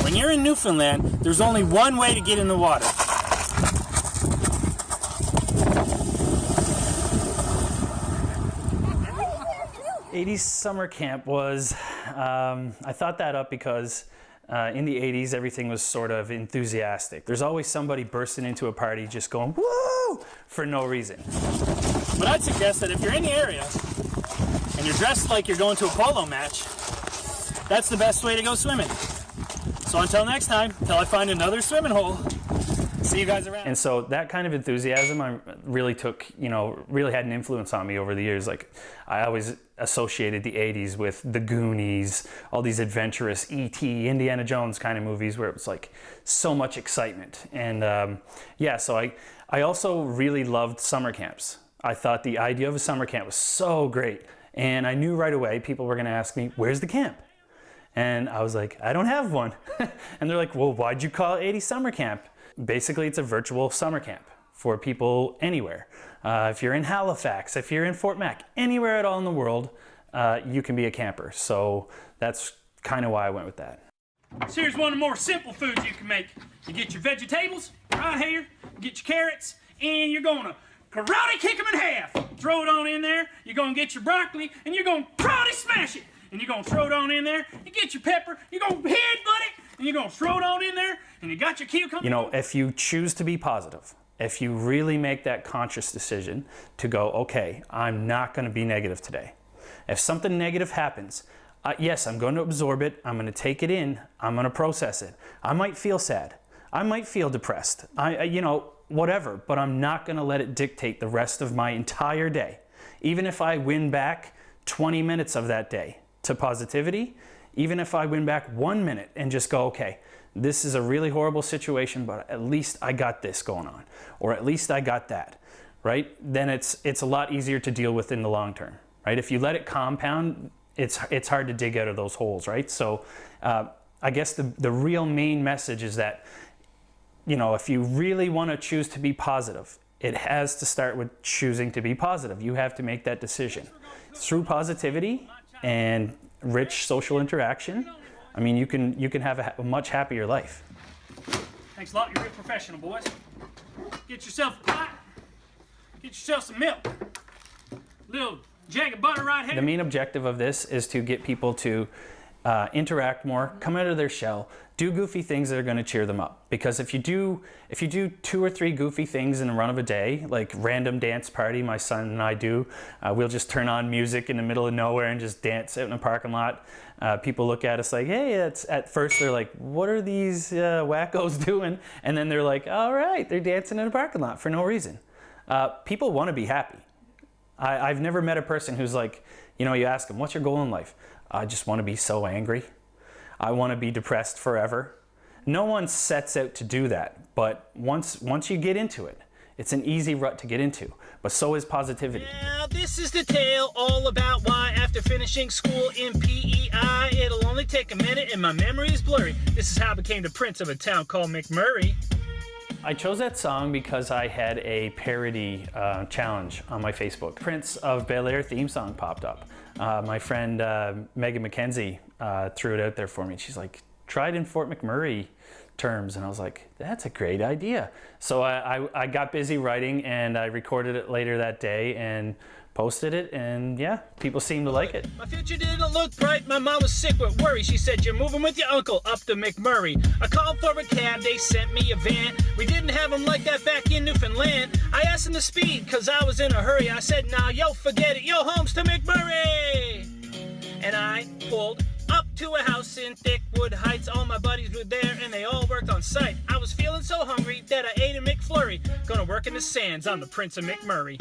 When you're in Newfoundland, there's only one way to get in the water. 80's summer camp was, I thought that up because in the 80s everything was sort of enthusiastic. There's always somebody bursting into a party just going, woo, for no reason. But I'd suggest that if you're in the area and you're dressed like you're going to a polo match, that's the best way to go swimming. So until next time, until I find another swimming hole, see you guys around. And so that kind of enthusiasm I really took, really had an influence on me over the years. Like, I always associated the 80s with the Goonies, all these adventurous E.T., Indiana Jones kind of movies where it was like so much excitement. And yeah, so I also really loved summer camps. I thought the idea of a summer camp was so great. And I knew right away people were gonna ask me, where's the camp? And I was like, I don't have one. And they're like, well, why'd you call it 80's summer camp? Basically, it's a virtual summer camp for people anywhere. If you're in Halifax, if you're in Fort Mac, anywhere at all in the world, you can be a camper. So that's kind of why I went with that. So here's one of the more simple foods you can make. You get your vegetables right here, you get your carrots, and you're gonna karate kick them in half. Throw it on in there. You're gonna get your broccoli, and you're gonna karate smash it. And you're gonna throw it on in there. You get your pepper, you're gonna headbutt it, and you're gonna throw it on in there, and you got your cucumber. If you choose to be positive, if you really make that conscious decision to go, okay, I'm not gonna be negative today. If something negative happens, yes, I'm going to absorb it, I'm gonna take it in, I'm gonna process it. I might feel sad, I might feel depressed, whatever, but I'm not gonna let it dictate the rest of my entire day. Even if I win back 20 minutes of that day to positivity, even if I win back 1 minute and just go, okay, this is a really horrible situation, but at least I got this going on, or at least I got that, right? Then it's a lot easier to deal with in the long term, right? If you let it compound, it's hard to dig out of those holes, right? So I guess the real main message is that, if you really want to choose to be positive, it has to start with choosing to be positive. You have to make that decision. Through positivity and rich social interaction, I mean, you can have a much happier life. Thanks a lot, you're a real professional, boys. Get yourself a pot, get yourself some milk, little jag of butter right here. The main objective of this is to get people to interact more, come out of their shell, do goofy things that are going to cheer them up. Because if you do 2 or 3 goofy things in the run of a day, like random dance party my son and I do, we'll just turn on music in the middle of nowhere and just dance out in a parking lot. People look at us like, hey, at first they're like, what are these wackos doing? And then they're like, all right, they're dancing in a parking lot for no reason. People want to be happy. I've never met a person who's like, you ask them, what's your goal in life? I just want to be so angry. I want to be depressed forever. No one sets out to do that, but once you get into it, it's an easy rut to get into, but so is positivity. Now this is the tale all about why after finishing school in PEI, it'll only take a minute and my memory is blurry. This is how I became the prince of a town called McMurray. I chose that song because I had a parody challenge on my Facebook. Prince of Bel-Air theme song popped up. My friend Megan McKenzie threw it out there for me. She's like, try it in Fort McMurray terms. And I was like, that's a great idea. So I got busy writing and I recorded it later that day and posted it, and yeah, people seem to like it. My future didn't look bright, my mom was sick with worry. She said, you're moving with your uncle up to McMurray. I called for a cab, they sent me a van. We didn't have them like that back in Newfoundland. I asked them to speed, cause I was in a hurry. I said, nah, yo, forget it, yo, home's to McMurray. And I pulled up to a house in Thickwood Heights. All my buddies were there and they all worked on site. I was feeling so hungry that I ate a McFlurry. Gonna work in the sands, I'm the Prince of McMurray.